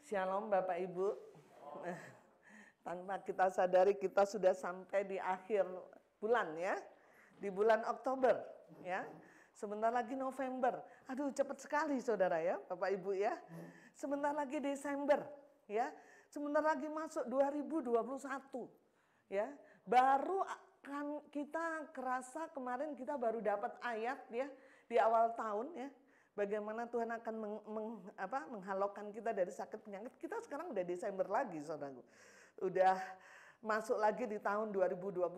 Shalom Bapak Ibu. Tanpa kita sadari kita sudah sampai di akhir bulan ya. Di bulan Oktober ya. Sebentar lagi November. Aduh cepat sekali saudara ya Bapak Ibu ya. Sebentar lagi Desember ya. Sebentar lagi masuk 2021 ya. Baru kan kita kerasa kemarin kita baru dapat ayat ya di awal tahun ya. Bagaimana Tuhan akan menghalaukan kita dari sakit penyakit. Kita sekarang udah Desember lagi saudaraku. Udah masuk lagi di tahun 2021.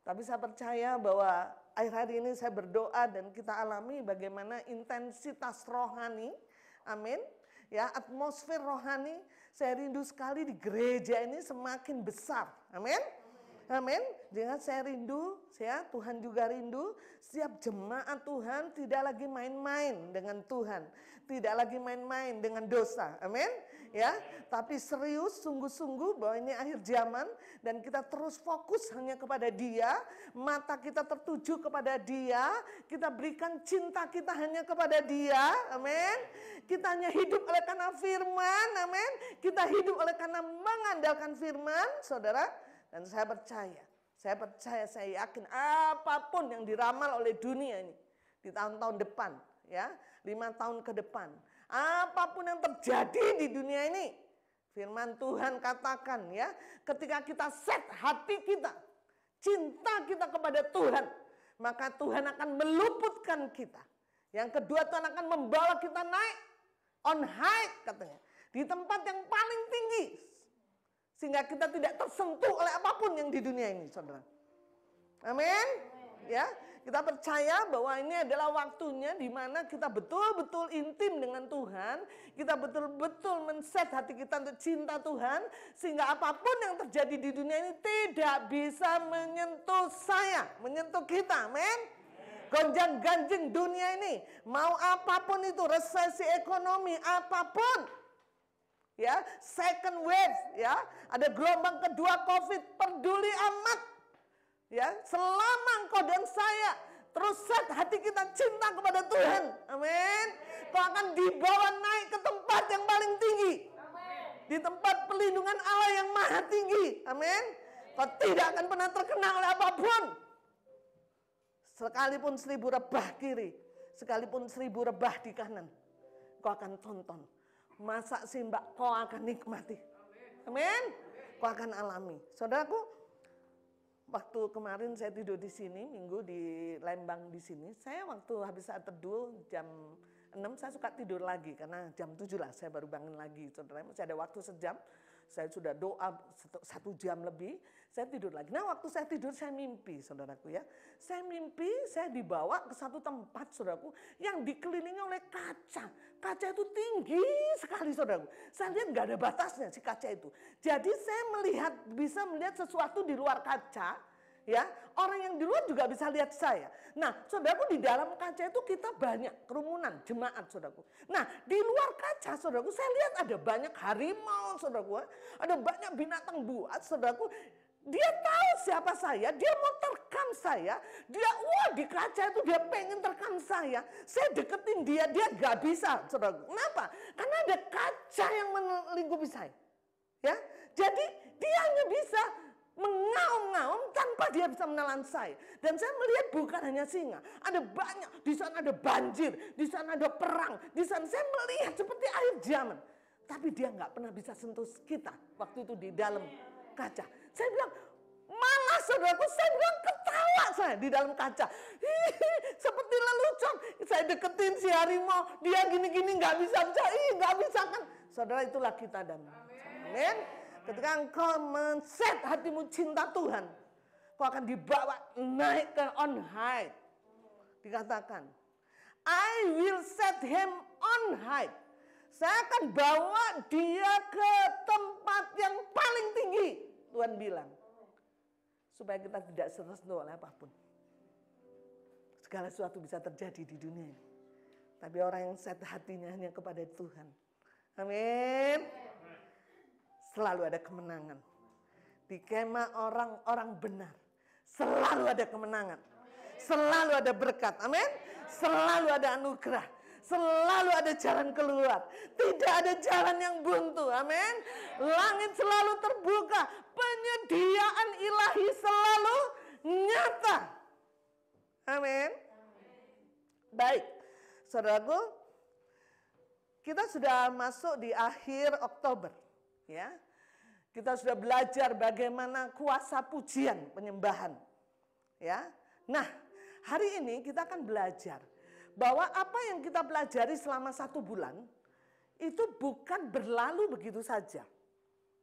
Tapi saya percaya bahwa akhir hari ini saya berdoa dan kita alami bagaimana intensitas rohani. Amin. Ya, atmosfer rohani saya rindu sekali di gereja ini semakin besar. Amin. Amin. Dengan saya rindu, Tuhan juga rindu. Setiap jemaat Tuhan tidak lagi main-main dengan Tuhan, tidak lagi main-main dengan dosa. Amin. Ya, tapi serius, sungguh-sungguh bahwa ini akhir zaman dan kita terus fokus hanya kepada Dia. Mata kita tertuju kepada Dia. Kita berikan cinta kita hanya kepada Dia. Amin. Kita hanya hidup oleh karena firman. Amin. Kita hidup oleh karena mengandalkan firman, saudara. Dan saya percaya, saya yakin apapun yang diramal oleh dunia ini di tahun-tahun depan, ya, 5 tahun ke depan, apapun yang terjadi di dunia ini, firman Tuhan katakan, ya, ketika kita set hati kita, cinta kita kepada Tuhan, maka Tuhan akan meluputkan kita. Yang kedua, Tuhan akan membawa kita naik on high katanya, di tempat yang paling tinggi. Sehingga kita tidak tersentuh oleh apapun yang di dunia ini, saudara. Amin. Ya, kita percaya bahwa ini adalah waktunya di mana kita betul-betul intim dengan Tuhan. Kita betul-betul men-set hati kita untuk cinta Tuhan. Sehingga apapun yang terjadi di dunia ini tidak bisa menyentuh saya, menyentuh kita. Amin. Gonjang-ganjing dunia ini, mau apapun itu, resesi ekonomi, apapun. Ya, second wave, ya, ada gelombang kedua COVID, peduli amat, ya, selama engkau dan saya terus set hati kita cinta kepada Tuhan, amin, kau akan dibawa naik ke tempat yang paling tinggi, di tempat pelindungan Allah yang maha tinggi, amin, kau tidak akan pernah terkena oleh apapun, sekalipun 1000 rebah kiri, sekalipun 1000 rebah di kanan, kau akan tonton. Masa sih mbak, kau akan nikmati. Amin. Kau akan alami. Saudaraku, waktu kemarin saya tidur di sini, minggu di Lembang di sini, saya waktu habis saat teduh jam 6 saya suka tidur lagi karena jam 7 lah saya baru bangun lagi. Saudara, masih ada waktu sejam. Saya sudah doa 1 jam lebih, saya tidur lagi. Nah waktu saya tidur saya mimpi saudaraku ya. Saya mimpi saya dibawa ke satu tempat saudaraku yang dikelilingi oleh kaca. Kaca itu tinggi sekali saudaraku. Saya lihat nggak ada batasnya si kaca itu. Jadi saya bisa melihat sesuatu di luar kaca. Ya, orang yang di luar juga bisa lihat saya. Nah, saudaraku di dalam kaca itu kita banyak kerumunan jemaat, saudaraku. Nah, di luar kaca, saudaraku, saya lihat ada banyak harimau, saudaraku. Ada banyak binatang buas, saudaraku. Dia tahu siapa saya, dia mau terkam saya. Dia, di kaca itu dia pengen terkam saya. Saya deketin dia gak bisa, saudaraku. Kenapa? Karena ada kaca yang melingkupi saya. Ya, jadi dia hanya bisa mengaum-ngaum tanpa dia bisa menelan saya. Dan saya melihat bukan hanya singa, ada banyak, di sana ada banjir, di sana ada perang, di sana saya melihat seperti akhir zaman. Tapi dia nggak pernah bisa sentuh kita waktu itu di dalam kaca. Saya bilang, malah saudaraku, saya bilang ketawa saya di dalam kaca. Seperti lelucon, saya deketin si harimau, dia gini-gini nggak bisa kan. Saudara, itulah kita dan amin. Ketika engkau men-set hatimu cinta Tuhan, kau akan dibawa naik ke on high. Dikatakan, I will set him on high. Saya akan bawa dia ke tempat yang paling tinggi. Tuhan bilang, supaya kita tidak tersentuh oleh apapun. Segala sesuatu bisa terjadi di dunia ini. Tapi orang yang set hatinya hanya kepada Tuhan. Amin. Selalu ada kemenangan. Di kemah orang-orang benar. Selalu ada kemenangan. Selalu ada berkat. Amin. Selalu ada anugerah. Selalu ada jalan keluar. Tidak ada jalan yang buntu. Amin. Langit selalu terbuka. Penyediaan ilahi selalu nyata. Amin. Baik, saudaraku, kita sudah masuk di akhir Oktober, ya. Kita sudah belajar bagaimana kuasa pujian penyembahan, ya. Nah, hari ini kita akan belajar bahwa apa yang kita pelajari selama 1 bulan itu bukan berlalu begitu saja,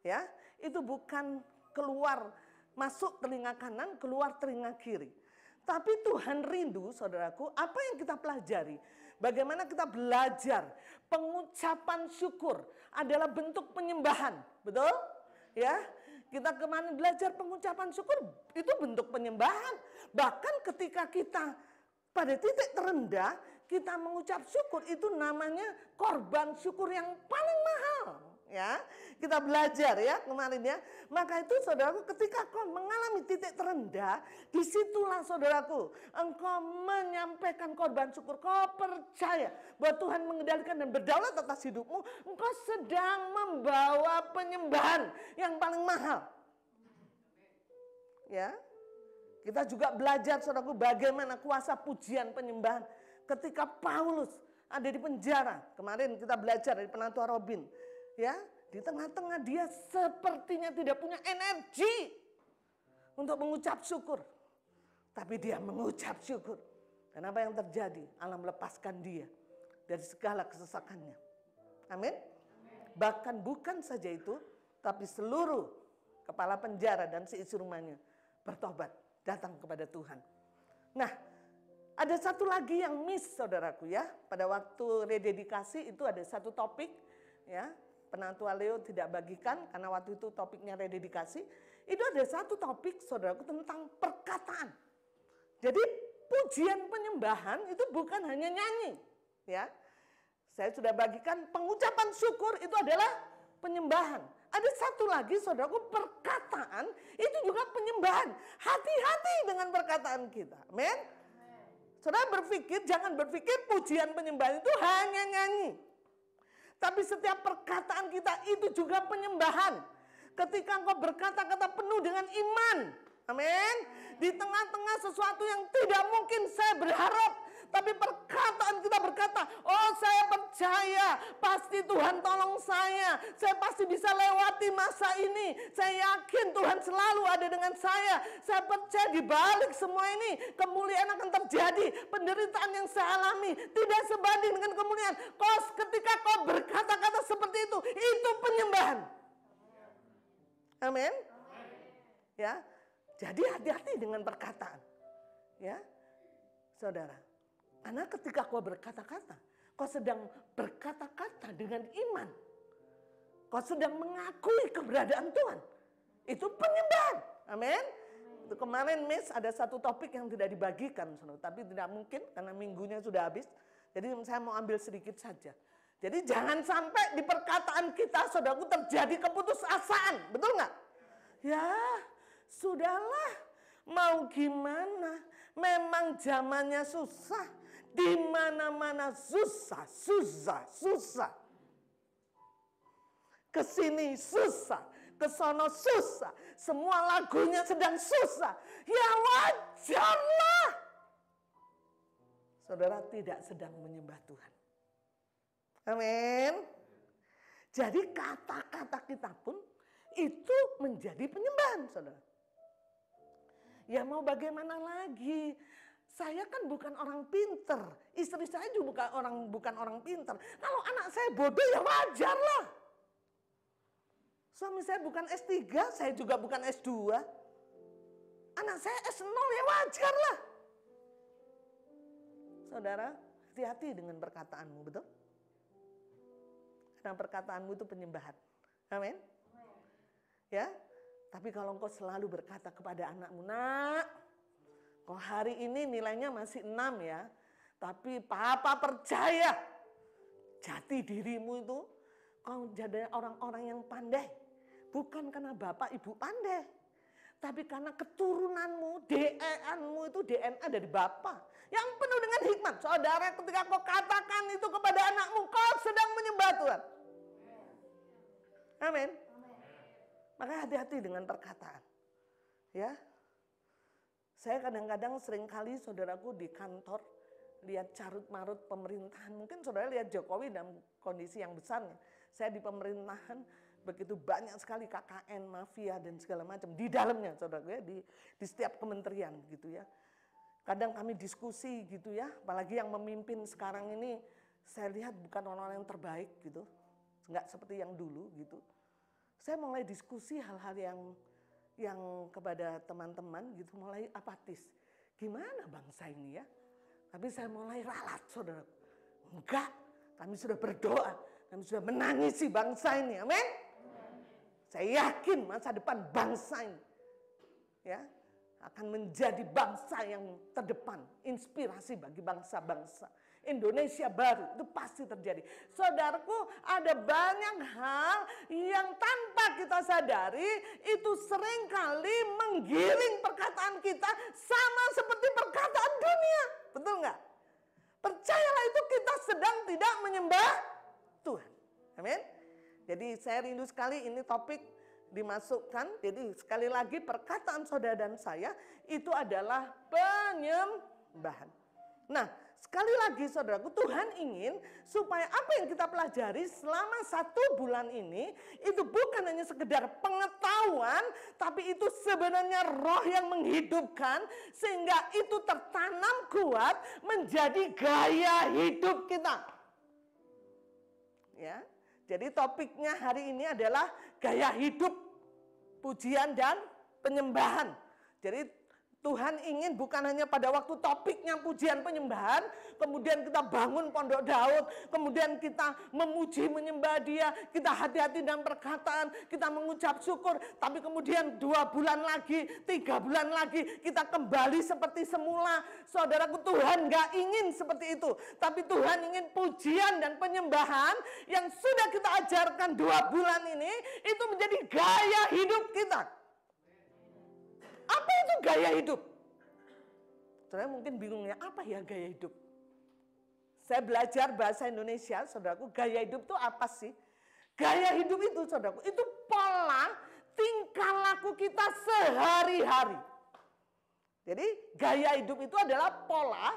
ya. Itu bukan keluar masuk telinga kanan, keluar telinga kiri. Tapi Tuhan rindu, saudaraku, apa yang kita pelajari? Bagaimana kita belajar pengucapan syukur adalah bentuk penyembahan, betul? Ya, kita kemarin belajar pengucapan syukur itu bentuk penyembahan. Bahkan ketika kita pada titik terendah, kita mengucap syukur itu namanya korban syukur yang paling mahal. Ya, kita belajar ya kemarin ya. Maka itu saudaraku, ketika kau mengalami titik terendah, disitulah saudaraku, engkau menyampaikan korban syukur. Kau percaya bahwa Tuhan mengendalikan dan berdaulat atas hidupmu. Engkau sedang membawa penyembahan yang paling mahal. Ya, kita juga belajar saudaraku bagaimana kuasa pujian penyembahan ketika Paulus ada di penjara. Kemarin kita belajar dari penantua Robin. Ya, di tengah-tengah dia sepertinya tidak punya energi untuk mengucap syukur. Tapi dia mengucap syukur. Dan apa yang terjadi? Allah melepaskan dia dari segala kesesakannya. Amin. Bahkan bukan saja itu, tapi seluruh kepala penjara dan seisi rumahnya bertobat, datang kepada Tuhan. Nah, ada satu lagi yang miss saudaraku ya. Pada waktu rededikasi itu ada satu topik ya. Penantua Leo tidak bagikan karena waktu itu topiknya rededikasi. Itu ada satu topik saudaraku tentang perkataan. Jadi pujian penyembahan itu bukan hanya nyanyi. Ya, saya sudah bagikan pengucapan syukur itu adalah penyembahan. Ada satu lagi saudaraku, perkataan itu juga penyembahan. Hati-hati dengan perkataan kita. Amin. Saudara berpikir, jangan berpikir pujian penyembahan itu hanya nyanyi. Tapi setiap perkataan kita itu juga penyembahan. Ketika engkau berkata-kata penuh dengan iman. Amin. Di tengah-tengah sesuatu yang tidak mungkin saya berharap. Tapi perkataan kita berkata, oh saya percaya pasti Tuhan tolong saya. Saya pasti bisa lewati masa ini. Saya yakin Tuhan selalu ada dengan saya. Saya percaya di balik semua ini kemuliaan akan terjadi. Penderitaan yang saya alami tidak sebanding dengan kemuliaan. Ketika kau berkata-kata seperti itu penyembahan. Amin. Ya, jadi hati-hati dengan perkataan. Ya, saudara. Karena ketika kau berkata-kata, kau sedang berkata-kata dengan iman. Kau sedang mengakui keberadaan Tuhan. Itu penyembahan. Amin. Itu kemarin Miss ada satu topik yang tidak dibagikan. Tapi tidak mungkin karena minggunya sudah habis. Jadi saya mau ambil sedikit saja. Jadi jangan sampai di perkataan kita saudaraku terjadi keputusasaan. Betul nggak? Ya sudahlah. Mau gimana? Memang zamannya susah. Di mana-mana susah. Kesini susah, kesono susah. Semua lagunya sedang susah. Ya wajarlah. Saudara tidak sedang menyembah Tuhan. Amin. Jadi kata-kata kita pun itu menjadi penyembahan, saudara. Ya mau bagaimana lagi? Saya kan bukan orang pinter. Istri saya juga bukan orang pinter. Kalau anak saya bodoh ya wajar lah. Suami saya bukan S3, saya juga bukan S2. Anak saya S0 ya wajar lah. Saudara, hati-hati dengan perkataanmu, betul? Karena perkataanmu itu penyembahan. Amin. Ya, tapi kalau engkau selalu berkata kepada anakmu, nak, kau hari ini nilainya masih 6 ya. Tapi papa percaya jati dirimu itu kau jadi orang-orang yang pandai. Bukan karena bapak ibu pandai. Tapi karena keturunanmu, DNA-mu itu DNA dari bapak. yang penuh dengan hikmat. Saudara, ketika kau katakan itu kepada anakmu, kau sedang menyembah Tuhan. Amin. Maka hati-hati dengan perkataan. Ya. Saya kadang-kadang seringkali saudaraku di kantor lihat carut-marut pemerintahan. Mungkin saudara lihat Jokowi dalam kondisi yang besarnya. Saya di pemerintahan begitu banyak sekali KKN, mafia dan segala macam di dalamnya, saudara ya, di setiap kementerian gitu ya. Kadang kami diskusi gitu ya, apalagi yang memimpin sekarang ini saya lihat bukan orang-orang yang terbaik gitu. Enggak seperti yang dulu gitu. Saya mulai diskusi hal-hal yang kepada teman-teman gitu mulai apatis. Gimana bangsa ini ya? Tapi saya mulai ralat, saudara. Enggak, kami sudah berdoa, kami sudah menangisi bangsa ini. Amin. Saya yakin masa depan bangsa ini ya akan menjadi bangsa yang terdepan, inspirasi bagi bangsa-bangsa. Indonesia baru itu pasti terjadi. Saudaraku, ada banyak hal yang tanpa kita sadari itu seringkali menggiring perkataan kita sama seperti perkataan dunia. Betul nggak? Percayalah itu kita sedang tidak menyembah Tuhan. Amin. Jadi saya rindu sekali ini topik dimasukkan. Jadi sekali lagi perkataan saudara dan saya itu adalah penyembahan. Nah, sekali lagi saudaraku, Tuhan ingin supaya apa yang kita pelajari selama 1 bulan ini itu bukan hanya sekedar pengetahuan, tapi itu sebenarnya roh yang menghidupkan sehingga itu tertanam kuat menjadi gaya hidup kita. Ya, jadi topiknya hari ini adalah gaya hidup, pujian dan penyembahan. Jadi Tuhan ingin bukan hanya pada waktu topiknya pujian penyembahan, kemudian kita bangun pondok Daud, kemudian kita memuji menyembah Dia, kita hati-hati dalam perkataan, kita mengucap syukur, tapi kemudian 2 bulan lagi, 3 bulan lagi kita kembali seperti semula. Saudaraku, Tuhan gak ingin seperti itu, tapi Tuhan ingin pujian dan penyembahan yang sudah kita ajarkan 2 bulan ini itu menjadi gaya hidup kita. Apa itu gaya hidup? Saudara mungkin bingung ya, apa ya gaya hidup? Saya belajar bahasa Indonesia, saudaraku, gaya hidup itu apa sih? Gaya hidup itu, saudaraku, itu pola tingkah laku kita sehari-hari. Jadi gaya hidup itu adalah pola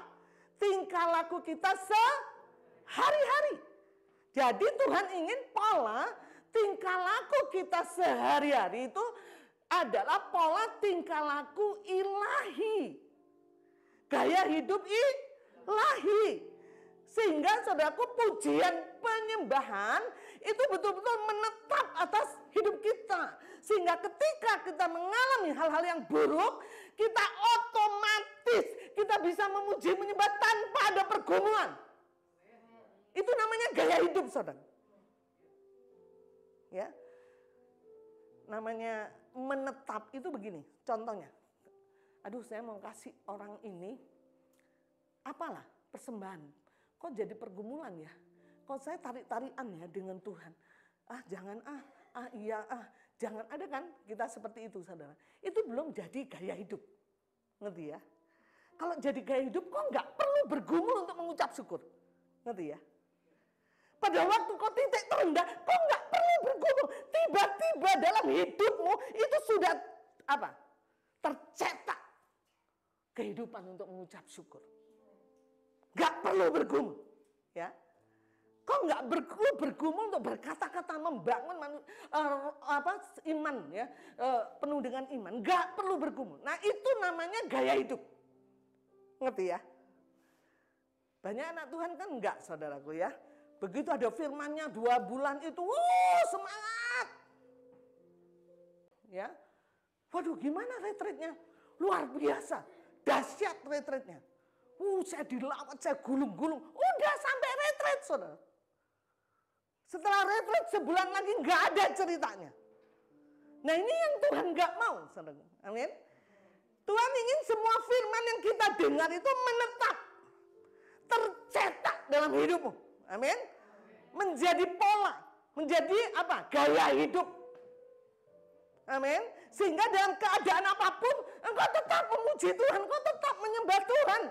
tingkah laku kita sehari-hari. Jadi Tuhan ingin pola tingkah laku kita sehari-hari itu adalah pola tingkah laku ilahi. Gaya hidup ilahi. Sehingga saudaraku, pujian penyembahan itu betul-betul menetap atas hidup kita. Sehingga ketika kita mengalami hal-hal yang buruk, kita otomatis kita bisa memuji menyembah tanpa ada pergumulan. Itu namanya gaya hidup, saudara. Ya. Namanya menetap itu begini, contohnya. Aduh, saya mau kasih orang ini apalah persembahan. Kok jadi pergumulan ya? Kok saya tarik-tarian ya dengan Tuhan? Ah, jangan iya jangan. Ada kan kita seperti itu, saudara. Itu belum jadi gaya hidup. Ngerti ya? Kalau jadi gaya hidup kok nggak perlu bergumul untuk mengucap syukur. Ngerti ya? Pada waktu kau titik terendah, kau nggak perlu bergumul. Tiba-tiba dalam hidupmu itu sudah apa? Tercetak kehidupan untuk mengucap syukur. Nggak perlu bergumul, ya. Kau nggak perlu bergumul untuk berkata-kata membangun iman, ya, penuh dengan iman. Nggak perlu bergumul. Nah itu namanya gaya hidup, ngerti ya? Banyak anak Tuhan kan enggak, saudaraku ya. Begitu ada firman-Nya 2 bulan itu, semangat. Ya. Waduh, gimana retreatnya? Luar biasa. Dahsyat retreatnya. Saya dilawat, saya gulung-gulung. Udah sampai retreat, saudara. Setelah retreat sebulan lagi nggak ada ceritanya. Nah ini yang Tuhan nggak mau, saudara. Amin. Tuhan ingin semua firman yang kita dengar itu menetap, tercetak dalam hidupmu. Amin. Menjadi pola, menjadi apa? Gaya hidup. Amin. Sehingga dalam keadaan apapun, engkau tetap memuji Tuhan, engkau tetap menyembah Tuhan.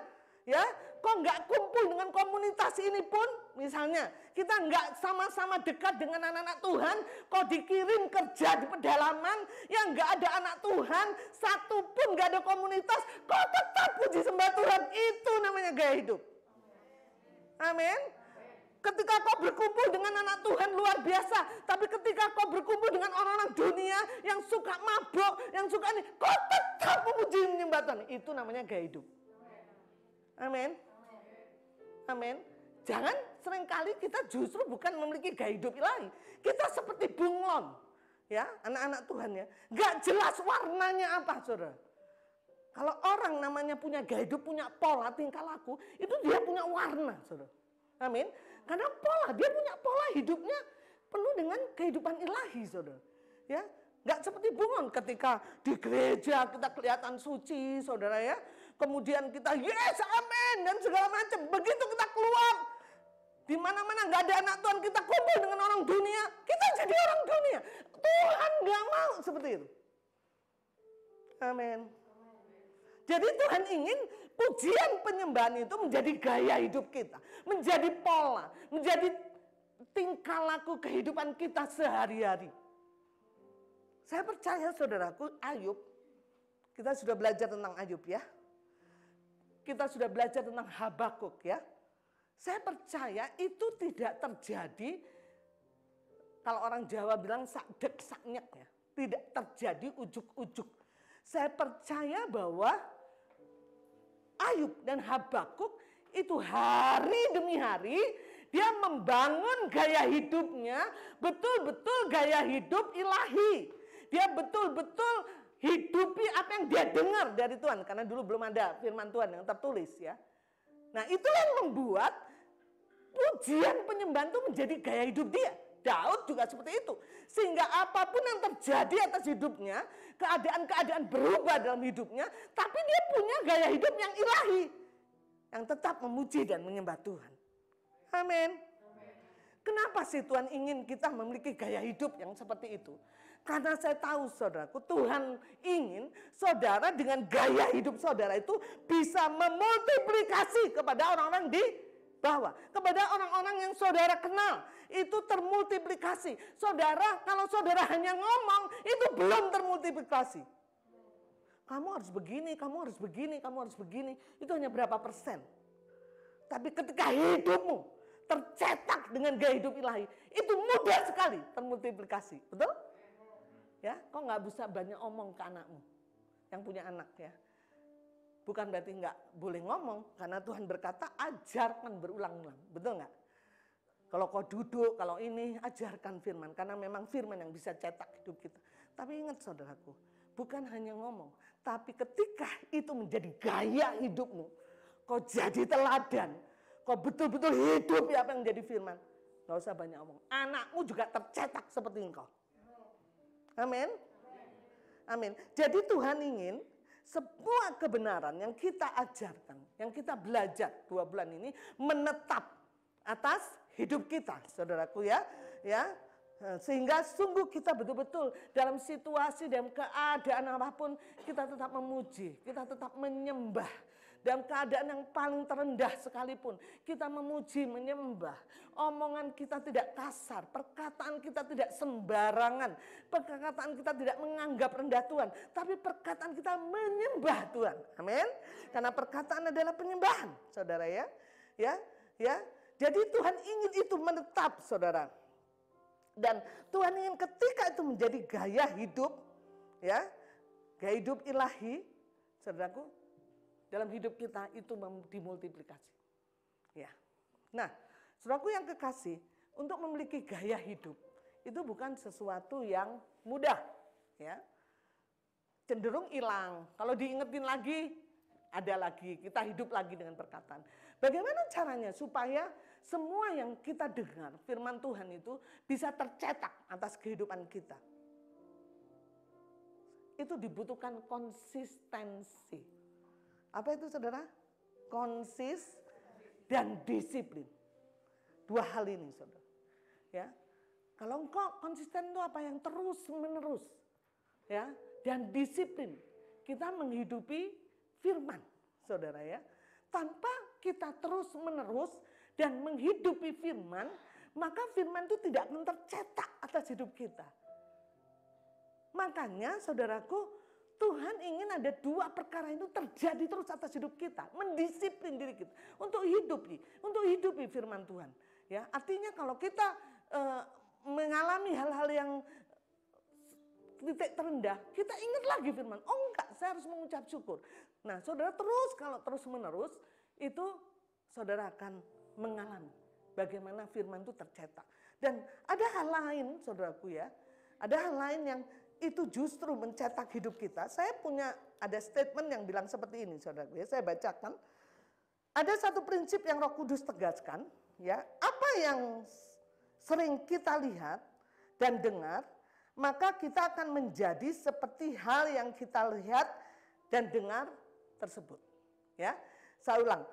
Ya, kok nggak kumpul dengan komunitas ini pun, misalnya kita nggak sama-sama dekat dengan anak-anak Tuhan, kok dikirim kerja di pedalaman, yang nggak ada anak Tuhan, satu pun nggak ada komunitas, kok tetap puji sembah Tuhan, itu namanya gaya hidup. Amin. Ketika kau berkumpul dengan anak Tuhan luar biasa, tapi ketika kau berkumpul dengan orang-orang dunia yang suka mabuk, yang suka ini, kau tetap memuji menyembah Tuhan, itu namanya gaya hidup. Amin. Amin. Jangan seringkali kita justru bukan memiliki gaya hidup ilahi. Kita seperti bunglon. Ya, anak-anak Tuhan ya. Gak jelas warnanya apa, saudara. Kalau orang namanya punya gaya hidup, punya pola tingkah laku, itu dia punya warna, saudara. Amin. Karena dia punya pola hidupnya penuh dengan kehidupan ilahi, saudara. Ya, nggak seperti bunglon ketika di gereja kita kelihatan suci, saudara ya. Kemudian kita yes, amin dan segala macam. Begitu kita keluar di mana-mana nggak ada anak Tuhan, kita kumpul dengan orang dunia, kita jadi orang dunia. Tuhan nggak mau seperti itu. Amin. Jadi Tuhan ingin pujian penyembahan itu menjadi gaya hidup kita, menjadi pola, menjadi tingkah laku kehidupan kita sehari-hari. Saya percaya saudaraku, Ayub, kita sudah belajar tentang Ayub ya. Kita sudah belajar tentang Habakuk ya. Saya percaya itu tidak terjadi, kalau orang Jawa bilang sakdek saknyek ya. Tidak terjadi ujuk-ujuk. Saya percaya bahwa Ayub dan Habakuk itu hari demi hari dia membangun gaya hidupnya, betul-betul gaya hidup ilahi. Dia betul-betul hidupi apa yang dia dengar dari Tuhan. Karena dulu belum ada firman Tuhan yang tertulis ya. Nah itulah yang membuat pujian penyembahan itu menjadi gaya hidup dia. Daud juga seperti itu. Sehingga apapun yang terjadi atas hidupnya, keadaan-keadaan berubah dalam hidupnya, tapi dia punya gaya hidup yang ilahi. Yang tetap memuji dan menyembah Tuhan. Amin. Kenapa sih Tuhan ingin kita memiliki gaya hidup yang seperti itu? Karena saya tahu saudaraku, Tuhan ingin saudara dengan gaya hidup saudara itu bisa memultiplikasi kepada orang-orang di bawah. Kepada orang-orang yang saudara kenal, itu termultiplikasi. Saudara, kalau saudara hanya ngomong, itu belum termultiplikasi. Kamu harus begini, kamu harus begini, kamu harus begini. Itu hanya berapa persen. Tapi ketika hidupmu tercetak dengan gaya hidup ilahi, itu mudah sekali termultiplikasi. Betul? Ya, kok nggak bisa banyak omong ke anakmu yang punya anak ya. Bukan berarti nggak boleh ngomong, karena Tuhan berkata ajarkan berulang-ulang, betul nggak? Kalau kau duduk, kalau ini ajarkan firman, karena memang firman yang bisa cetak hidup kita. Tapi ingat saudaraku, bukan hanya ngomong, tapi ketika itu menjadi gaya hidupmu, kau jadi teladan, kau betul-betul hidup apa yang menjadi firman, nggak usah banyak ngomong. Anakmu juga tercetak seperti engkau. Amin. Amin. Jadi Tuhan ingin semua kebenaran yang kita ajarkan, yang kita belajar 2 bulan ini menetap atas hidup kita, saudaraku ya. Sehingga sungguh kita betul-betul dalam situasi, dalam keadaan apapun, kita tetap memuji, kita tetap menyembah. Dalam keadaan yang paling terendah sekalipun, kita memuji, menyembah. Omongan kita tidak kasar, perkataan kita tidak sembarangan. Perkataan kita tidak menganggap rendah Tuhan, tapi perkataan kita menyembah Tuhan. Amin. Karena perkataan adalah penyembahan, saudara ya. Ya. Jadi Tuhan ingin itu menetap, saudara. Dan Tuhan ingin ketika itu menjadi gaya hidup, ya, gaya hidup ilahi, saudaraku, dalam hidup kita itu dimultiplikasi. Ya. Nah, saudaraku yang kekasih, untuk memiliki gaya hidup itu bukan sesuatu yang mudah, ya. Cenderung hilang. Kalau diingetin lagi, ada lagi, kita hidup lagi dengan perkataan. Bagaimana caranya supaya semua yang kita dengar, firman Tuhan itu bisa tercetak atas kehidupan kita? Itu dibutuhkan konsistensi. Apa itu saudara? Konsis dan disiplin. 2 hal ini saudara. Ya. Kalau engkau konsisten itu apa yang terus menerus. Ya. Dan disiplin. Kita menghidupi firman saudara ya. tanpa kita terus-menerus dan menghidupi firman, maka firman itu tidak akan tercetak atas hidup kita. Makanya saudaraku, Tuhan ingin ada dua perkara itu terjadi terus atas hidup kita, mendisiplin diri kita untuk hidupi firman Tuhan. Ya, artinya kalau kita mengalami hal-hal yang titik terendah, kita ingat lagi firman. Oh enggak, saya harus mengucap syukur. Nah, saudara kalau terus menerus itu saudara akan mengalami bagaimana firman itu tercetak. Dan ada hal lain, saudaraku ya, ada hal lain yang itu justru mencetak hidup kita. Saya punya ada statement yang bilang seperti ini, saudaraku ya. Saya bacakan. Ada satu prinsip yang Roh Kudus tegaskan, ya. Apa yang sering kita lihat dan dengar, maka kita akan menjadi seperti hal yang kita lihat dan dengar tersebut. Ya, saya ulang.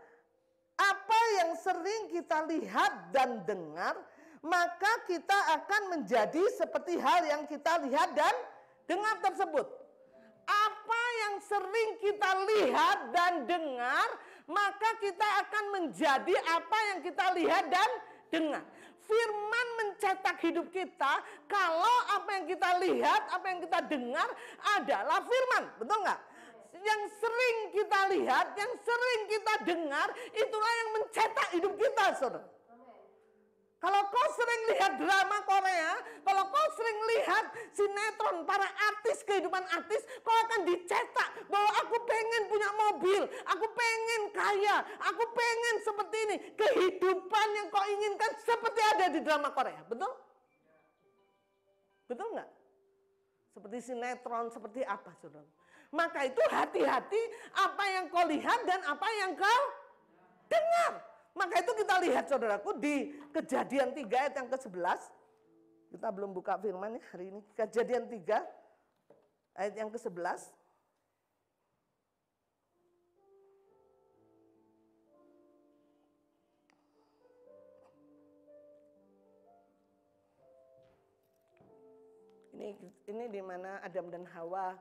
Apa yang sering kita lihat dan dengar, maka kita akan menjadi seperti hal yang kita lihat dan dengar tersebut. Apa yang sering kita lihat dan dengar, maka kita akan menjadi apa yang kita lihat dan dengar. Firman mencetak hidup kita kalau apa yang kita lihat, apa yang kita dengar adalah firman. Betul nggak? Yang sering kita lihat, yang sering kita dengar, itulah yang mencetak hidup kita, saudara. Kalau kau sering lihat drama Korea, kalau kau sering lihat sinetron para artis, kehidupan artis, kau akan dicetak bahwa aku pengen punya mobil, aku pengen kaya, aku pengen seperti ini. Kehidupan yang kau inginkan seperti ada di drama Korea, betul? Betul nggak? Seperti sinetron, seperti apa, saudara? Maka itu hati-hati apa yang kau lihat dan apa yang kau dengar. Maka itu kita lihat saudaraku di Kejadian 3 ayat yang ke-11. Kita belum buka firman ya hari ini. Kejadian 3 ayat yang ke-11. Ini di mana Adam dan Hawa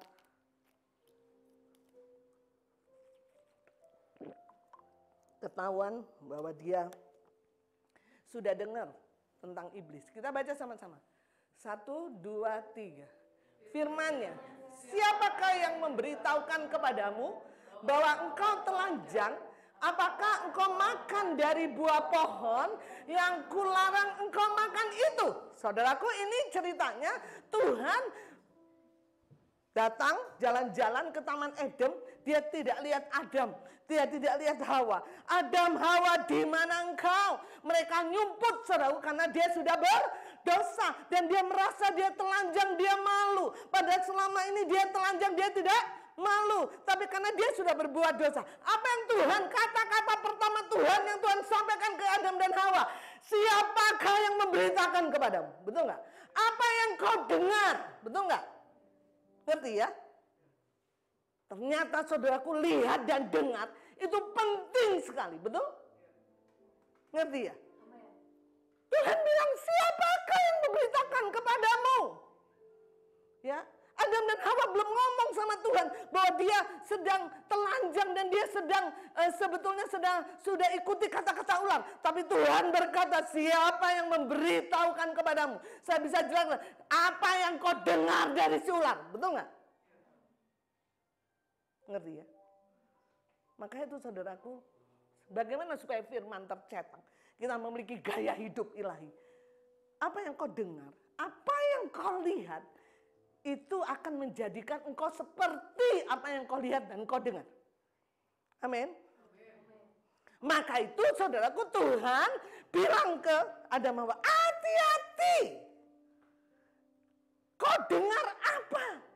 ketahuan bahwa dia sudah dengar tentang iblis. Kita baca sama-sama. 1, 2, 3. Firman-Nya, siapakah yang memberitahukan kepadamu bahwa engkau telanjang? Apakah engkau makan dari buah pohon yang kularang engkau makan itu? Saudaraku, ini ceritanya Tuhan datang jalan-jalan ke Taman Eden, dia tidak lihat Adam, dia tidak lihat Hawa. Adam, Hawa, di mana engkau? Mereka nyumput, saudaraku, karena dia sudah berdosa dan dia merasa dia telanjang, dia malu. Padahal selama ini dia telanjang, dia tidak malu, tapi karena dia sudah berbuat dosa. Apa yang Tuhan, kata-kata pertama Tuhan yang Tuhan sampaikan ke Adam dan Hawa, siapakah yang memberitakan kepadamu? Betul nggak? Apa yang kau dengar? Betul nggak? Ngerti ya? Ternyata saudaraku lihat dan dengar itu penting sekali, betul? Ngerti ya? Tuhan bilang siapakah yang memberitakan kepadamu? Ya, Adam dan Hawa belum ngomong sama Tuhan bahwa dia sedang telanjang dan dia sedang sebetulnya sudah ikuti kata-kata ular. Tapi Tuhan berkata, siapa yang memberitahukan kepadamu? Saya bisa jelaskan apa yang kau dengar dari si ular, betul nggak? Ngerti ya? Makanya itu saudaraku, bagaimana supaya firman tercetak? Kita memiliki gaya hidup ilahi. Apa yang kau dengar, apa yang kau lihat, itu akan menjadikan engkau seperti apa yang kau lihat dan kau dengar. Amin. Maka itu saudaraku, Tuhan bilang ke Adam Hawa, hati-hati. Kau dengar apa?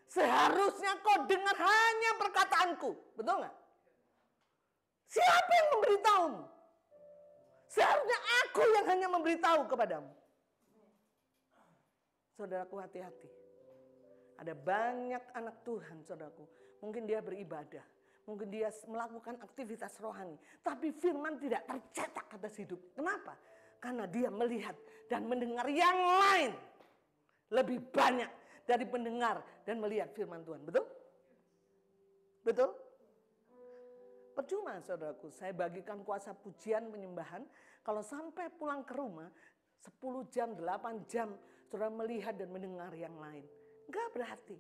Seharusnya kau dengar hanya perkataanku. Betul nggak? Siapa yang memberitahumu? Seharusnya aku yang hanya memberitahu kepadamu. Saudaraku, hati-hati. Ada banyak anak Tuhan, saudaraku. Mungkin dia beribadah. Mungkin dia melakukan aktivitas rohani. Tapi firman tidak tercetak atas hidup. Kenapa? Karena dia melihat dan mendengar yang lain. Lebih banyak dari pendengar dan melihat firman Tuhan. Betul? Betul? Percuma saudaraku, saya bagikan kuasa pujian penyembahan, kalau sampai pulang ke rumah 10 jam, 8 jam, saudara melihat dan mendengar yang lain. Enggak berarti.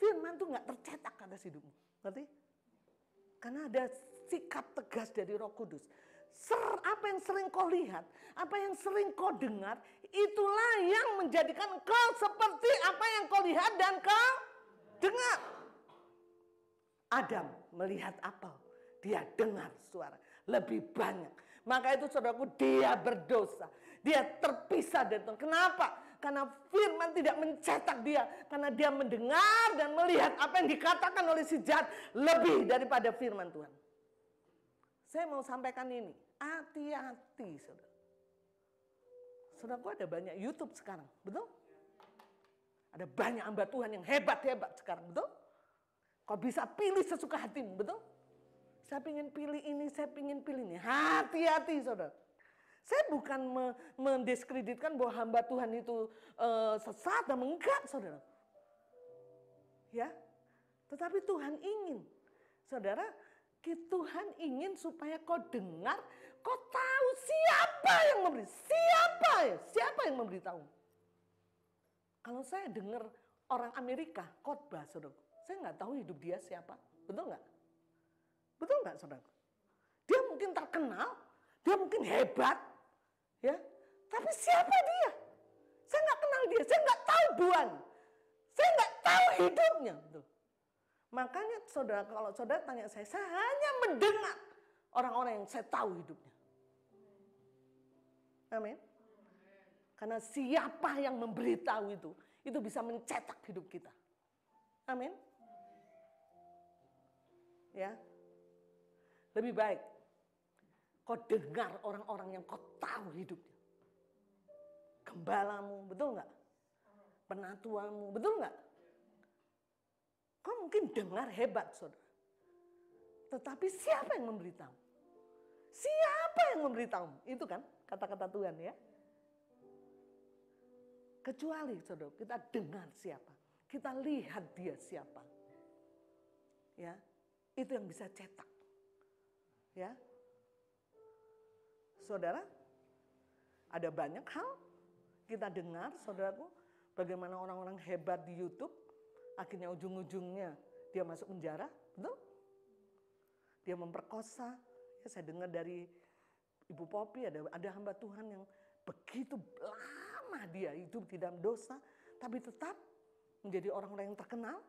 Firman itu enggak tercetak atas hidupmu. Ngerti? Karena ada sikap tegas dari Roh Kudus. Apa yang sering kau lihat, apa yang sering kau dengar, itulah yang menjadikan kau seperti apa yang kau lihat dan kau dengar. Adam melihat apel, dia dengar suara lebih banyak. Maka itu saudaraku, dia berdosa. Dia terpisah dari Tuhan. Kenapa? Karena firman tidak mencetak dia. Karena dia mendengar dan melihat apa yang dikatakan oleh si jahat lebih daripada firman Tuhan. Saya mau sampaikan ini. Hati-hati saudara. Saudaraku, ada banyak YouTube sekarang. Betul? Ada banyak hamba Tuhan yang hebat-hebat sekarang. Betul? Kau bisa pilih sesuka hatimu. Betul? Saya ingin pilih ini, saya ingin pilih ini. Hati-hati saudara. Saya bukan mendiskreditkan bahwa hamba Tuhan itu sesat dan enggak saudara. Ya, tetapi Tuhan ingin. Saudara, Tuhan ingin supaya kau dengar, kau tahu siapa yang memberi. Siapa yang memberitahu. Kalau saya dengar orang Amerika khotbah saudara, saya nggak tahu hidup dia siapa. Betul nggak? Betul nggak saudara? Dia mungkin terkenal, dia mungkin hebat, ya. Tapi siapa dia? Saya nggak kenal dia, saya nggak tahu Tuhan, saya nggak tahu hidupnya. Betul. Makanya saudara, kalau saudara tanya saya hanya mendengar orang-orang yang saya tahu hidupnya. Amin. Karena siapa yang memberitahu itu bisa mencetak hidup kita. Amin. Ya. Lebih baik kau dengar orang-orang yang kau tahu hidupnya. Gembalamu, betul nggak? Penatuamu, betul nggak? Kau mungkin dengar hebat, saudara. Tetapi siapa yang memberitahu? Siapa yang memberitahu? Itu kan kata-kata Tuhan ya. Kecuali saudara, kita dengar siapa. Kita lihat dia siapa. Ya, itu yang bisa cetak. Ya. Saudara, ada banyak hal kita dengar, saudaraku, bagaimana orang-orang hebat di YouTube, akhirnya ujung-ujungnya dia masuk penjara, betul? Dia memperkosa. Ya, saya dengar dari Ibu Popi ada hamba Tuhan yang begitu lama dia hidup tidak dosa, tapi tetap menjadi orang-orang yang terkenal.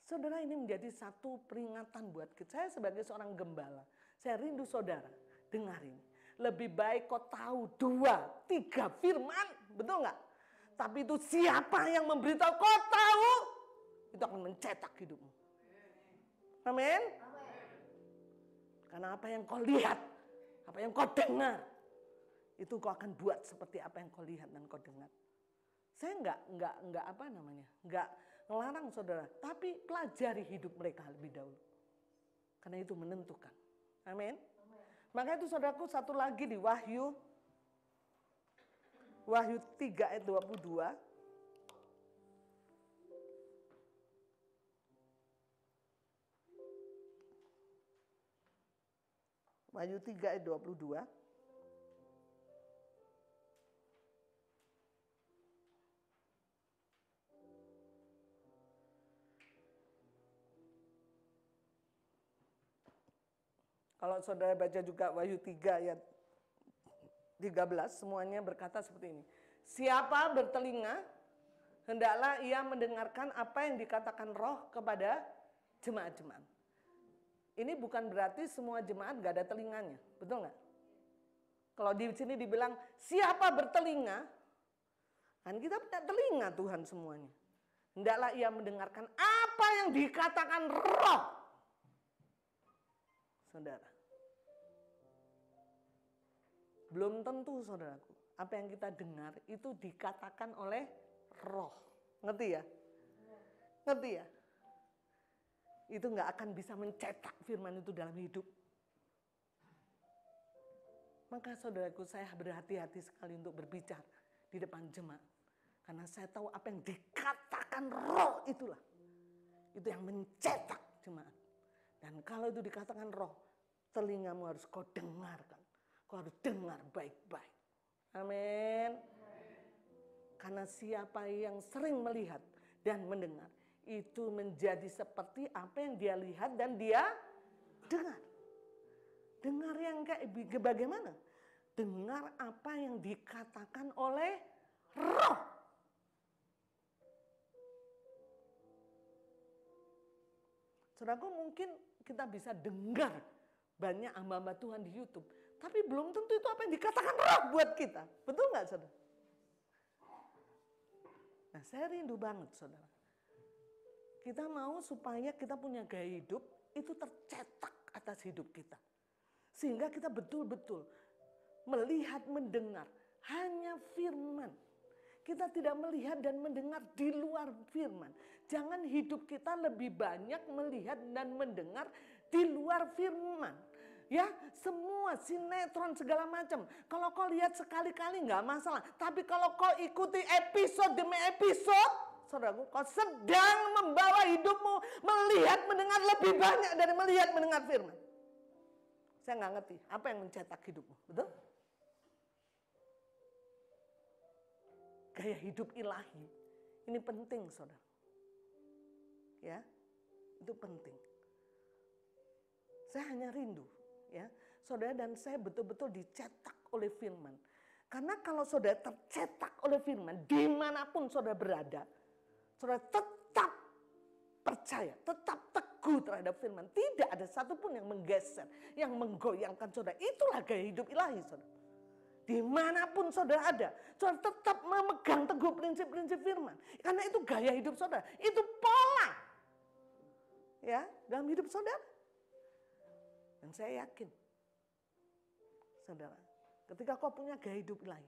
Saudara, ini menjadi satu peringatan buat kita. Saya sebagai seorang gembala, saya rindu saudara, dengar ini. Lebih baik kau tahu 2, 3 firman, betul nggak? Tapi itu siapa yang memberitahu kau tahu, itu akan mencetak hidupmu. Amin. Karena apa yang kau lihat, apa yang kau dengar, itu kau akan buat seperti apa yang kau lihat dan kau dengar. Saya enggak apa namanya, enggak ngelarang saudara, tapi pelajari hidup mereka lebih dahulu. Karena itu menentukan. Amin. Maka itu saudaraku, satu lagi di Wahyu 3 ayat 22. Wahyu 3 ayat 22. Kalau saudara baca juga Wahyu 3 ayat 13, semuanya berkata seperti ini. Siapa bertelinga, hendaklah ia mendengarkan apa yang dikatakan Roh kepada jemaat-jemaat. Ini bukan berarti semua jemaat gak ada telinganya, betul nggak? Kalau di sini dibilang siapa bertelinga, kan kita punya telinga Tuhan semuanya. Hendaklah ia mendengarkan apa yang dikatakan Roh. Saudara. Belum tentu saudaraku, apa yang kita dengar itu dikatakan oleh Roh. Ngerti ya? Ngerti ya? Itu nggak akan bisa mencetak firman itu dalam hidup. Maka saudaraku, saya berhati-hati sekali untuk berbicara di depan jemaat. Karena saya tahu apa yang dikatakan Roh itulah. Itu yang mencetak jemaat. Dan kalau itu dikatakan roh, telingamu harus kau dengarkan. Kau harus dengar baik-baik. Amin. Karena siapa yang sering melihat dan mendengar, itu menjadi seperti apa yang dia lihat dan dia dengar. Dengar yang kayak bagaimana? Dengar apa yang dikatakan oleh roh. Saudaraku, mungkin kita bisa dengar banyak hamba-hamba Tuhan di YouTube, tapi belum tentu itu apa yang dikatakan roh buat kita. Betul nggak, saudara? Nah, saya rindu banget, saudara. Kita mau supaya kita punya gaya hidup itu tercetak atas hidup kita. Sehingga kita betul-betul melihat, mendengar hanya firman. Kita tidak melihat dan mendengar di luar firman. Jangan hidup kita lebih banyak melihat dan mendengar di luar firman. Ya, semua sinetron segala macam. Kalau kau lihat sekali-kali nggak masalah. Tapi kalau kau ikuti episode demi episode, saudaraku, kau sedang membawa hidupmu melihat, mendengar lebih banyak dari melihat, mendengar firman. Saya nggak ngerti apa yang mencetak hidupmu, betul? Gaya hidup ilahi ini penting, saudara. Ya, itu penting. Saya hanya rindu, ya, saudara dan saya betul-betul dicetak oleh firman. Karena kalau saudara tercetak oleh firman, dimanapun saudara berada, saudara tetap percaya, tetap teguh terhadap firman. Tidak ada satupun yang menggeser, yang menggoyangkan saudara. Itulah gaya hidup ilahi, saudara. Dimanapun saudara ada, saudara tetap memegang teguh prinsip-prinsip firman. Karena itu gaya hidup saudara, itu pola, ya, dalam hidup saudara. Dan saya yakin, saudara, ketika kau punya gaya hidup ilahi,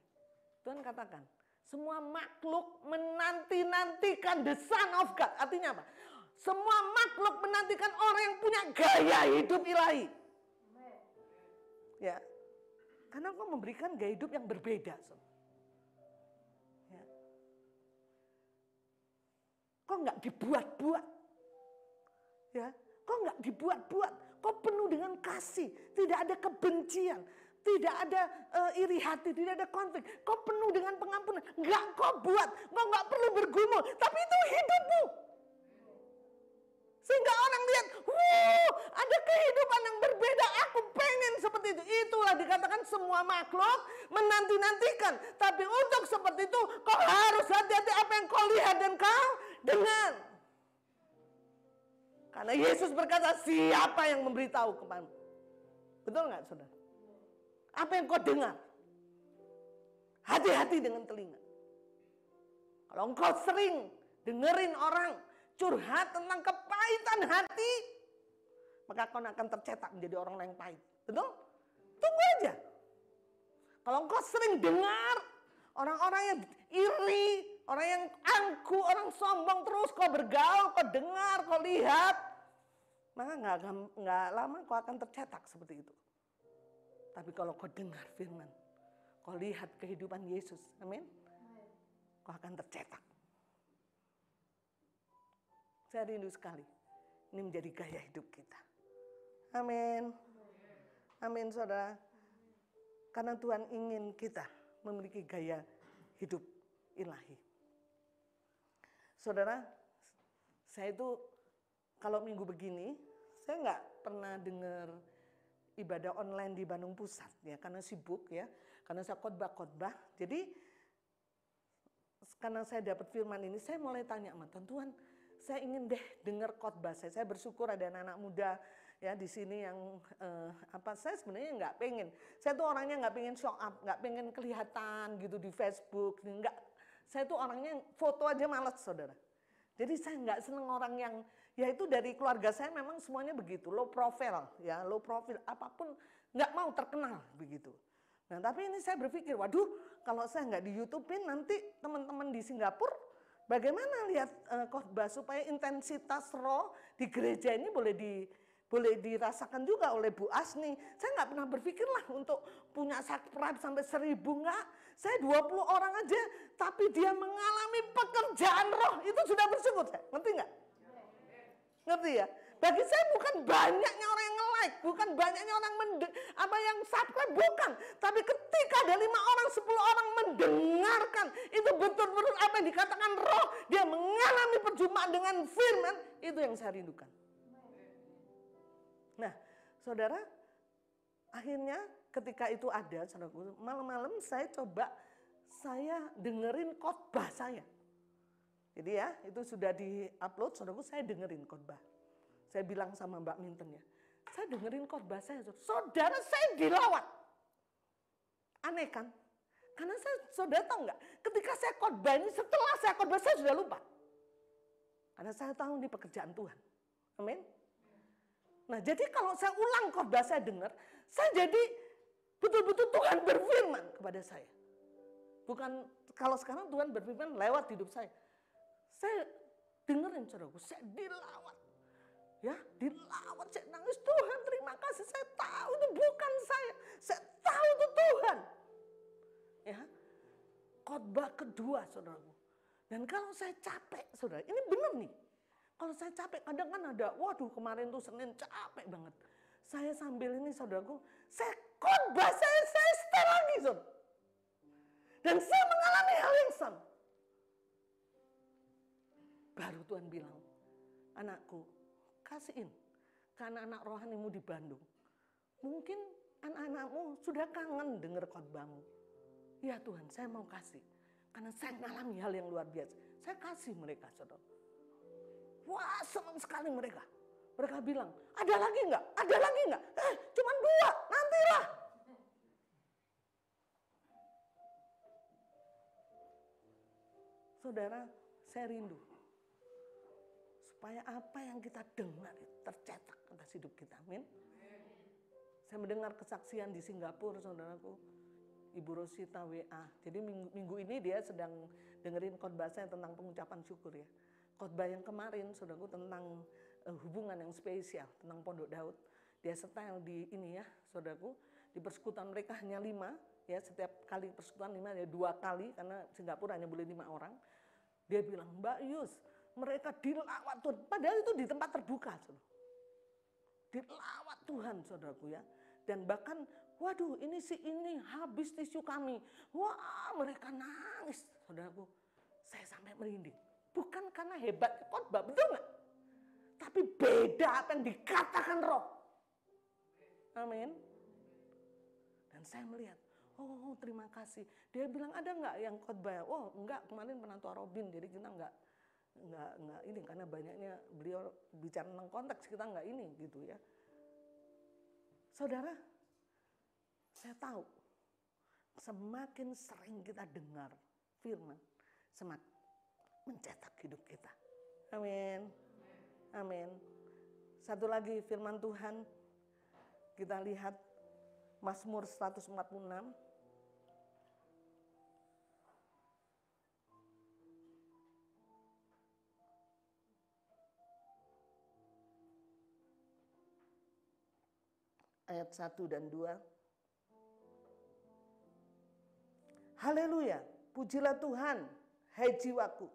Tuhan katakan, semua makhluk menanti-nantikan the Son of God. Artinya apa? Semua makhluk menantikan orang yang punya gaya hidup ilahi. Ya, karena kau memberikan gaya hidup yang berbeda. Ya. Kau nggak dibuat-buat. Ya, kau nggak dibuat-buat. Kau penuh dengan kasih, tidak ada kebencian, tidak ada iri hati, tidak ada konflik. Kau penuh dengan pengampunan. Nggak kau buat, kau nggak perlu bergumul, tapi itu hidupmu. Sehingga orang lihat, ada kehidupan yang berbeda, aku pengen seperti itu. Itulah dikatakan semua makhluk menanti-nantikan. Tapi untuk seperti itu, kau harus hati-hati apa yang kau lihat dan kau dengar. Karena Yesus berkata, siapa yang memberitahu kepadamu? Betul nggak, saudara? Apa yang kau dengar? Hati-hati dengan telinga. Kalau engkau sering dengerin orang curhat tentang kepahitan hati, maka kau akan tercetak menjadi orang yang pahit. Betul? Tunggu aja. Kalau engkau sering dengar orang-orang yang iri, orang yang angku, orang sombong, terus kau bergaul, kau dengar, kau lihat, maka nggak lama kau akan tercetak seperti itu. Tapi kalau kau dengar firman, kau lihat kehidupan Yesus, amin, kau akan tercetak. Saya rindu sekali, ini menjadi gaya hidup kita. Amin. Amin, saudara. Karena Tuhan ingin kita memiliki gaya hidup ilahi. Saudara, saya itu kalau minggu begini, saya nggak pernah dengar ibadah online di Bandung Pusat, ya, karena sibuk, ya, karena saya khotbah. Jadi karena saya dapat firman ini, saya mulai tanya sama Tuhan, saya ingin deh dengar khotbah saya. Saya bersyukur ada anak-anak muda ya di sini yang saya sebenarnya nggak pengen. Saya tuh orangnya nggak pengen show up, nggak pengen kelihatan gitu di Facebook, nggak. Saya tuh orangnya foto aja malas, saudara. Jadi saya nggak seneng orang yang, ya itu dari keluarga saya memang semuanya begitu, low profile, ya low profile, apapun nggak mau terkenal begitu. Nah tapi ini saya berpikir, waduh kalau saya nggak di YouTube-in nanti teman-teman di Singapura bagaimana lihat khotbah supaya intensitas roh di gereja ini boleh dirasakan juga oleh Bu Asni. Saya nggak pernah berpikir lah untuk punya subscribe sampai 1000, enggak. Saya 20 orang aja, tapi dia mengalami pekerjaan roh, itu sudah bersyukur saya. Ngerti nggak? Ngerti ya? Bagi saya bukan banyaknya orang yang nge-like, bukan banyaknya orang yang subscribe, bukan. Tapi ketika ada 5 orang, 10 orang mendengarkan, itu betul-betul apa yang dikatakan roh, dia mengalami perjumpaan dengan firman, itu yang saya rindukan. Nah, saudara, akhirnya ketika itu ada, saudaraku, malam-malam saya dengerin khotbah saya. Jadi ya, itu sudah di-upload, saudaraku, saya dengerin khotbah. Saya bilang sama Mbak Minten ya, saya dengerin khotbah saya, saudara saya dilawat. Aneh kan? Karena saudara tahu nggak, ketika saya khotbah ini, setelah saya khotbah saya sudah lupa. Karena saya tahu ini pekerjaan Tuhan. Amin. Nah, jadi kalau saya ulang khotbah saya dengar, saya jadi betul-betul Tuhan berfirman kepada saya. Bukan kalau sekarang Tuhan berfirman lewat hidup saya. Saya dengerin, saudaraku, saya dilawat. Ya, dilawat, saya nangis, Tuhan terima kasih, saya tahu itu bukan saya tahu itu Tuhan. Ya, khotbah kedua, saudaraku. Dan kalau saya capek, saudara, ini benar nih. Kalau saya capek, kadang kan ada, waduh kemarin tuh Senin capek banget. Saya sambil ini, saudaraku, saya khotbah, saya setel lagi, saudara. Dan saya mengalami hal yang sama. Baru Tuhan bilang, anakku, kasihin ke anak-anak rohanimu di Bandung. Mungkin anak-anakmu sudah kangen dengar khotbahmu. Ya Tuhan, saya mau kasih. Karena saya mengalami hal yang luar biasa. Saya kasih mereka, saudara. Wah, senang sekali mereka. Mereka bilang, ada lagi enggak? Ada lagi enggak? Cuman 2, nantilah. Saudara, saya rindu. Supaya apa yang kita dengar tercetak atas hidup kita. Amin. Saya mendengar kesaksian di Singapura, saudaraku. Ibu Rosita WA. Jadi minggu ini dia sedang dengerin khotbah saya tentang pengucapan syukur ya. Khotbah yang kemarin, saudaraku, tentang hubungan yang spesial, tentang Pondok Daud. Dia setel di ini ya, saudaraku. Di persekutuan mereka hanya 5, ya, setiap kali persekutuan 5, ya 2 kali, karena Singapura hanya boleh 5 orang. Dia bilang, Mbak Yus, mereka dilawat Tuhan, padahal itu di tempat terbuka, saudara. Dilawat Tuhan, saudaraku ya. Dan bahkan, waduh ini habis tisu kami. Wah, mereka nangis, saudaraku. Saya sampai merinding. Bukan karena hebat khotbah, betul nggak? Tapi beda apa yang dikatakan roh. Amin. Dan saya melihat, oh terima kasih. Dia bilang ada nggak yang khotbah? Oh enggak, kemarin penantu Robin, jadi kita enggak ini karena banyaknya beliau bicara tentang konteks, kita enggak ini gitu ya. Saudara, saya tahu semakin sering kita dengar firman, semakin mencetak hidup kita. Amin. Amin. Satu lagi firman Tuhan, kita lihat Mazmur 146. Ayat 1 dan 2. Haleluya, pujilah Tuhan, hai jiwaku.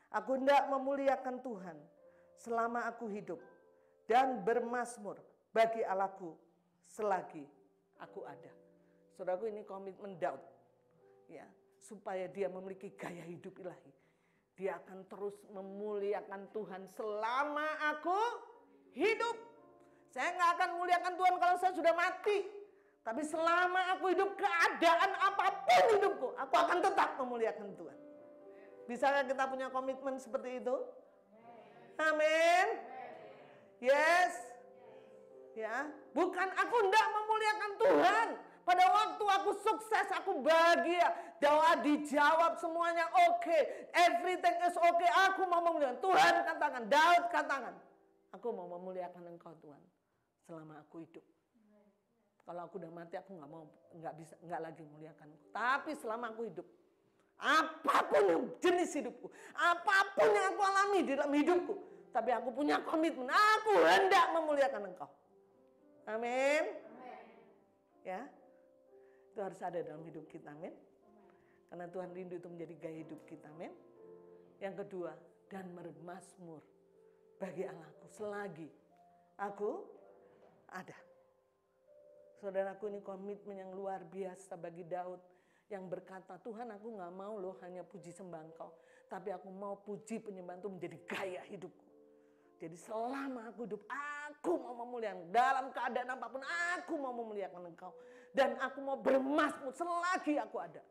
Aku hendak memuliakan Tuhan selama aku hidup dan bermazmur bagi Allahku selagi aku ada. Saudaraku, ini komitmen Daud, ya, supaya dia memiliki gaya hidup ilahi. Dia akan terus memuliakan Tuhan selama aku hidup. Saya nggak akan muliakan Tuhan kalau saya sudah mati. Tapi selama aku hidup, keadaan apapun hidupku, aku akan tetap memuliakan Tuhan. Bisakah kita punya komitmen seperti itu? Amin. Yes. Ya, bukan aku hendak memuliakan Tuhan. Pada waktu aku sukses, aku bahagia, doa dijawab semuanya oke, everything is okay. Aku mau memuliakan Tuhan. Katakan, Daud katakan, aku mau memuliakan Engkau Tuhan selama aku hidup. Kalau aku udah mati, aku nggak lagi memuliakan Engkau. Tapi selama aku hidup, apapun yang jenis hidupku, apapun yang aku alami di dalam hidupku, tapi aku punya komitmen, aku hendak memuliakan Engkau. Amin. Ya, itu harus ada dalam hidup kita, amin. Karena Tuhan rindu itu menjadi gaya hidup kita, amin. Yang kedua, dan bermazmur bagi Allahku selagi aku ada. Saudaraku, ini komitmen yang luar biasa bagi Daud yang berkata, Tuhan aku gak mau loh hanya puji sembah Engkau, tapi aku mau puji penyembahan itu menjadi gaya hidupku. Jadi selama aku hidup, aku mau memuliakan. Dalam keadaan apapun, aku mau memuliakan Engkau. Dan aku mau bermazmur selagi aku ada.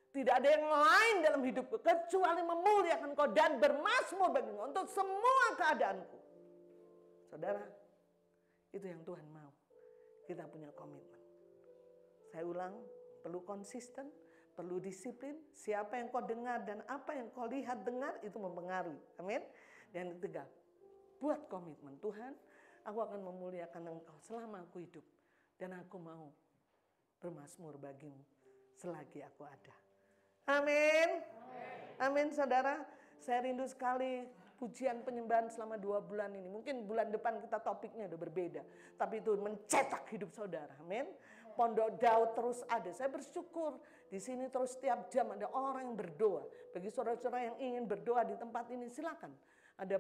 Tidak ada yang lain dalam hidupku kecuali memuliakan Engkau dan bermazmur bagi Engkau untuk semua keadaanku. Saudara, itu yang Tuhan mau. Kita punya komitmen. Saya ulang, perlu konsisten, perlu disiplin. Siapa yang kau dengar dan apa yang kau lihat dengar itu mempengaruhi. Amin. Dan ketiga, buat komitmen. Tuhan, aku akan memuliakan Engkau selama aku hidup. Dan aku mau bermazmur bagimu selagi aku ada. Amin. Amin, saudara. Saya rindu sekali pujian penyembahan selama 2 bulan ini. Mungkin bulan depan kita topiknya udah berbeda. Tapi itu mencetak hidup saudara. Amin. Pondok Daud terus ada. Saya bersyukur di sini terus setiap jam ada orang yang berdoa. Bagi saudara-saudara yang ingin berdoa di tempat ini silakan. Ada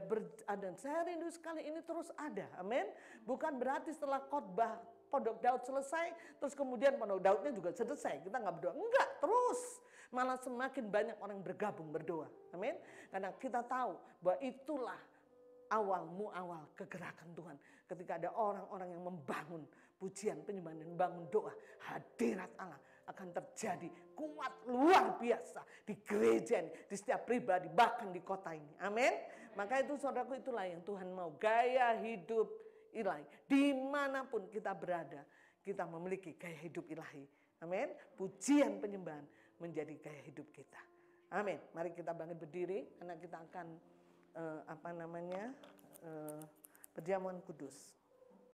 saya rindu sekali ini terus ada. Amin. Bukan berarti setelah khotbah Pondok Daud selesai, terus kemudian Pondok Daudnya juga selesai. Kita nggak berdoa. Enggak, terus. Malah semakin banyak orang yang bergabung berdoa. Amin. Karena kita tahu bahwa itulah awal kegerakan Tuhan. Ketika ada orang-orang yang membangun pujian, penyembahan, dan membangun doa, hadirat Allah akan terjadi kuat luar biasa di gereja ini, di setiap pribadi, bahkan di kota ini. Amin. Maka itu saudaraku, itulah yang Tuhan mau. Gaya hidup ilahi. Dimanapun kita berada, kita memiliki gaya hidup ilahi. Amin. Pujian penyembahan menjadi gaya hidup kita. Amin. Mari kita bangkit berdiri karena kita akan perjamuan kudus.